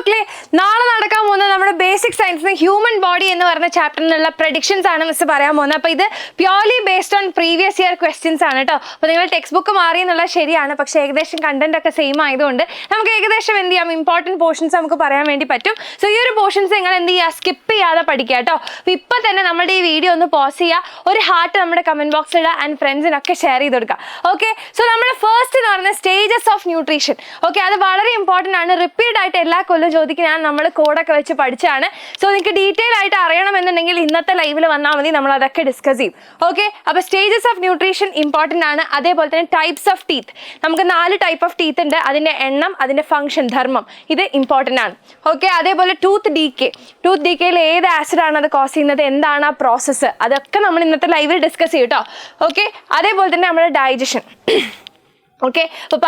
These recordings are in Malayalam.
മക്കളെ നാളെ നടക്കാൻ പോകുന്ന നമ്മുടെ ബേസിക് സയൻസിന് ഹ്യൂമൻ ബോഡി എന്ന് പറഞ്ഞ ചാപ്റ്ററിനുള്ള പ്രഡിക്ഷൻസ് ആണ് മിസ് പറയാൻ പോകുന്നത്. അപ്പോൾ ഇത് purely based on previous year questions ആണ് കേട്ടോ. അപ്പോൾ നിങ്ങൾ ടെക്സ്റ്റ് ബുക്ക് മാറി എന്നുള്ളത് ശരിയാണ്, പക്ഷേ ഏകദേശം കണ്ടന്റ് ഒക്കെ സെയിം ആയതുകൊണ്ട് നമുക്ക് ഏകദേശം എന്ത് ചെയ്യാം, ഇമ്പോർട്ടൻറ്റ് പോർഷൻസ് നമുക്ക് പറയാൻ വേണ്ടി പറ്റും. സോ ഈ ഒരു പോർഷൻസ് നിങ്ങൾ എന്ത് ചെയ്യുക, സ്കിപ്പ് ചെയ്യാതെ പഠിക്കുക കേട്ടോ. അപ്പോൾ ഇപ്പം തന്നെ നമ്മുടെ ഈ വീഡിയോ ഒന്ന് പോസ് ചെയ്യുക, ഒരു ഹാർട്ട് നമ്മുടെ കമന്റ് ബോക്സിൽ ഇടുക ആൻഡ് ഫ്രണ്ട്സിനൊക്കെ ഷെയർ ചെയ്ത് കൊടുക്കുക. ഓക്കെ, സോ നമ്മൾ ഫസ്റ്റ് എന്ന് പറയുന്നത് സ്റ്റേജസ് ഓഫ് ന്യൂട്രീഷൻ. ഓക്കെ, അത് വളരെ ഇമ്പോർട്ടൻ്റ് ആണ്. റിപ്പീറ്റ് ആയിട്ട് എല്ലാ കൊല്ലം ചോദിക്കാൻ നമ്മൾ കോഡൊക്കെ വെച്ച് പഠിച്ചാണ്. സോ നിങ്ങൾക്ക് ഡീറ്റെയിൽ ആയിട്ട് അറിയണമെന്നുണ്ടെങ്കിൽ ഇന്നത്തെ ലൈവിൽ വന്നാൽ മതി, നമ്മൾ അതൊക്കെ ഡിസ്കസ് ചെയ്യും. ഓക്കെ, അപ്പോൾ സ്റ്റേജസ് ഓഫ് ന്യൂട്രീഷൻ ഇമ്പോർട്ടൻ്റ് ആണ്. അതേപോലെ തന്നെ ടൈപ്സ് ഓഫ് ടീത്ത്, നമുക്ക് 4 ടൈപ്പ് ഓഫ് ടീത്ത് ഉണ്ട്. അതിൻ്റെ എണ്ണം, അതിൻ്റെ ഫംഗ്ഷൻ, ധർമ്മം, ഇത് ഇമ്പോർട്ടൻ്റ് ആണ്. ഓക്കെ, അതേപോലെ ടൂത്ത് ഡീക്കേയിൽ ഏത് ആസിഡാണ് അത് കോസ് ചെയ്യുന്നത്, എന്താണ് ആ പ്രോസസ്സ്, അതൊക്കെ നമ്മൾ ഇന്നത്തെ ലൈവിൽ ഡിസ്കസ് ചെയ്യും കേട്ടോ. ഓക്കെ, അതേപോലെ തന്നെ നമ്മുടെ ഡൈജഷൻ. ഓക്കെ, അപ്പോൾ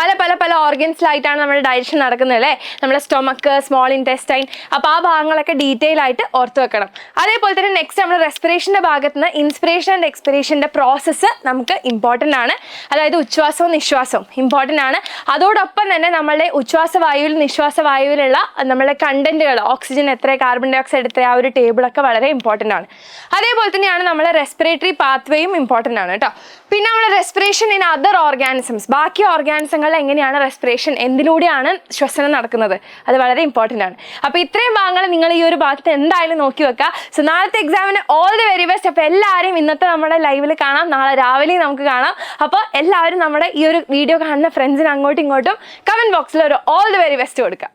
പല ഓർഗൻസിലായിട്ടാണ് നമ്മുടെ ഡൈജഷൻ നടക്കുന്നത് അല്ലേ, നമ്മുടെ സ്റ്റൊമക്ക്, സ്മോൾ ഇൻറ്റെസ്റ്റൈൻ. അപ്പോൾ ആ ഭാഗങ്ങളൊക്കെ ഡീറ്റെയിൽ ആയിട്ട് ഓർത്ത് വെക്കണം. അതേപോലെ തന്നെ നെക്സ്റ്റ് നമ്മുടെ റെസ്പിറേഷൻ്റെ ഭാഗത്ത് നിന്ന് ഇൻസ്പിറേഷൻ ആൻഡ് എക്സ്പിറേഷൻ്റെ പ്രോസസ്സ് നമുക്ക് ഇമ്പോർട്ടൻ്റ് ആണ്. അതായത് ഉച്ഛ്വാസവും നിശ്വാസവും ഇമ്പോർട്ടൻ്റ് ആണ്. അതോടൊപ്പം തന്നെ നമ്മളുടെ ഉച്ഛ്വാസവായുവിൽ നിശ്വാസവായുവിലുള്ള നമ്മളുടെ കണ്ടന്റുകൾ, ഓക്സിജൻ എത്ര, കാർബൺ ഡൈ ഓക്സൈഡ് എത്ര, ആ ഒരു ടേബിളൊക്കെ വളരെ ഇമ്പോർട്ടൻ്റ് ആണ്. അതേപോലെ തന്നെയാണ് നമ്മുടെ റെസ്പിറേറ്ററി പാത്വേയും ഇമ്പോർട്ടൻ്റ് ആണ് കേട്ടോ. പിന്നെ നമ്മുടെ റെസ്പിറേഷൻ ഇൻ അതർ ഓർഗാനിസംസ്, ബാക്കി ഓർഗാനിസങ്ങളിൽ എങ്ങനെയാണ് റെസ്പിറേഷൻ, എന്തിലൂടെയാണ് ശ്വസനം നടക്കുന്നത്, അത് വളരെ ഇമ്പോർട്ടൻ്റ് ആണ്. അപ്പോൾ ഇത്രയും ഭാഗങ്ങൾ നിങ്ങൾ ഈ ഒരു ഭാഗത്ത് എന്തായാലും നോക്കി വെക്കുക. സോ നാളത്തെ എക്സാമിന് ഓൾ ദി വെരി ബെസ്റ്റ്. അപ്പോൾ എല്ലാവരും ഇന്നത്തെ നമ്മുടെ ലൈവിൽ കാണാം, നാളെ രാവിലെ നമുക്ക് കാണാം. അപ്പോൾ എല്ലാവരും നമ്മുടെ ഈ ഒരു വീഡിയോ കാണുന്ന ഫ്രണ്ട്സിന് അങ്ങോട്ടും ഇങ്ങോട്ടും കമൻറ്റ് ബോക്സിൽ ഒരു ഓൾ ദി വെരി ബെസ്റ്റ് കൊടുക്കുക.